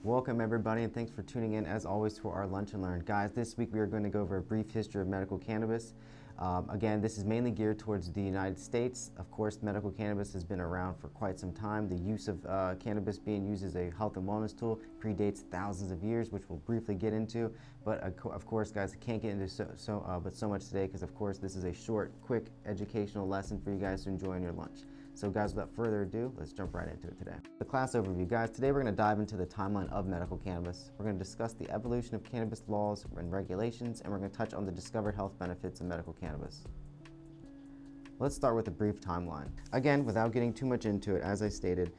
Welcome everybody, and thanks for tuning in as always to our Lunch and Learn. Guys, this week we are going to go over a brief history of medical cannabis. Again, this is mainly geared towards the United States. Of course, medical cannabis has been around for quite some time. The use of cannabis being used as a health and wellness tool predates thousands of years, which we'll briefly get into. But of course, guys, I can't get into so much today because, of course, this is a short, quick educational lesson for you guys to enjoy on your lunch. So guys, without further ado, let's jump right into it today. The class overview. Guys, today we're going to dive into the timeline of medical cannabis. We're going to discuss the evolution of cannabis laws and regulations, and we're going to touch on the discovered health benefits of medical cannabis. Let's start with a brief timeline. Again, without getting too much into it, as I stated,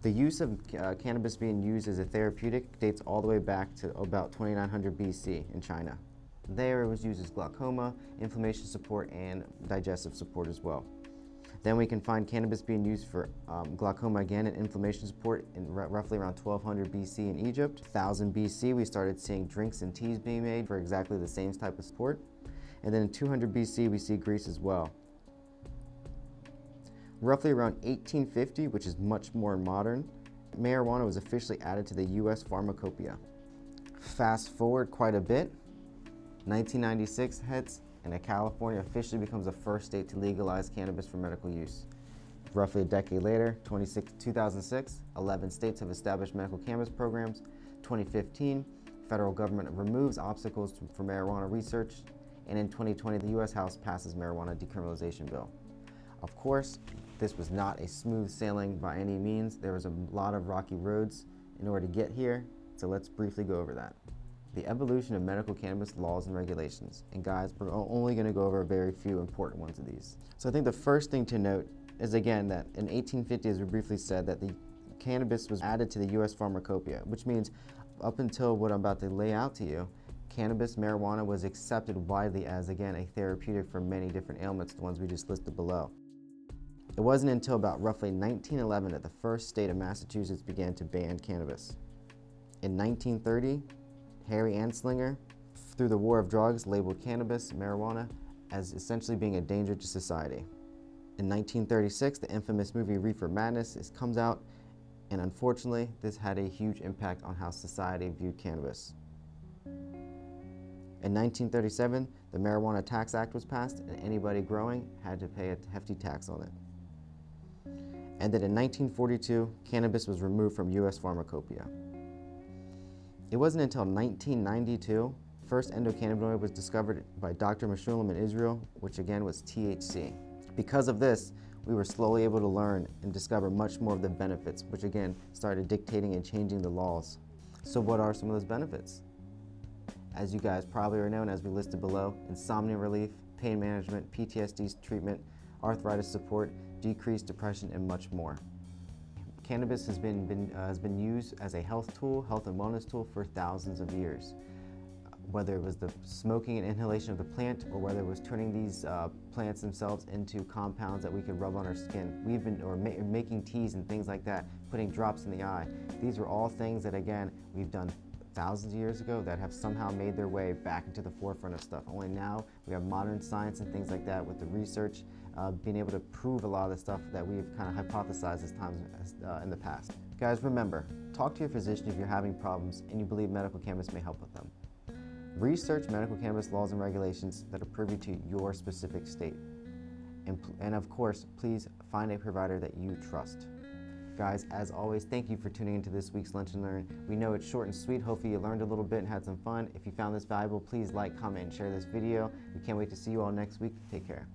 the use of cannabis being used as a therapeutic dates all the way back to about 2900 BC in China. There it was used as glaucoma, inflammation support, and digestive support as well. Then we can find cannabis being used for glaucoma again and inflammation support in roughly around 1200 BC in Egypt. 1000 BC, we started seeing drinks and teas being made for exactly the same type of support. And then in 200 BC, we see Greece as well. Roughly around 1850, which is much more modern, marijuana was officially added to the US pharmacopoeia. Fast forward quite a bit, 1996 hits, and California officially becomes the first state to legalize cannabis for medical use. Roughly a decade later, 2006, 11 states have established medical cannabis programs. 2015, federal government removes obstacles for marijuana research. And in 2020, the US House passes marijuana decriminalization bill. Of course, this was not a smooth sailing by any means. There was a lot of rocky roads in order to get here, so let's briefly go over that. The evolution of medical cannabis laws and regulations. And guys, we're only going to go over a very few important ones of these. So I think the first thing to note is, again, that in 1850, as we briefly said, that the cannabis was added to the US pharmacopoeia, which means up until what I'm about to lay out to you, cannabis, marijuana was accepted widely as, again, a therapeutic for many different ailments, the ones we just listed below. It wasn't until about roughly 1911 that the first state of Massachusetts began to ban cannabis. In 1930, Harry Anslinger, through the war of drugs, labeled cannabis, marijuana, as essentially being a danger to society. In 1936, the infamous movie Reefer Madness comes out, and unfortunately, this had a huge impact on how society viewed cannabis. In 1937, the Marijuana Tax Act was passed, and anybody growing had to pay a hefty tax on it. And then in 1942, cannabis was removed from US pharmacopoeia. It wasn't until 1992, first endocannabinoid was discovered by Dr. Meshulam in Israel, which again was THC. Because of this, we were slowly able to learn and discover much more of the benefits, which again started dictating and changing the laws. So what are some of those benefits? As you guys probably are known, as we listed below, insomnia relief, pain management, PTSD treatment, arthritis support, decreased depression, and much more. Cannabis has been used as a health tool, health and wellness tool for thousands of years. Whether it was the smoking and inhalation of the plant, or whether it was turning these plants themselves into compounds that we could rub on our skin. Making teas and things like that, putting drops in the eye. These were all things that, again, we've done thousands of years ago that have somehow made their way back into the forefront of stuff. Only now we have modern science and things like that with the research being able to prove a lot of the stuff that we've kind of hypothesized in the past. Guys, remember, talk to your physician if you're having problems and you believe medical cannabis may help with them. Research medical cannabis laws and regulations that are privy to your specific state. And of course, please find a provider that you trust. Guys, as always, thank you for tuning into this week's Lunch and Learn. We know it's short and sweet. Hopefully you learned a little bit and had some fun. If you found this valuable, please like, comment, and share this video. We can't wait to see you all next week. Take care.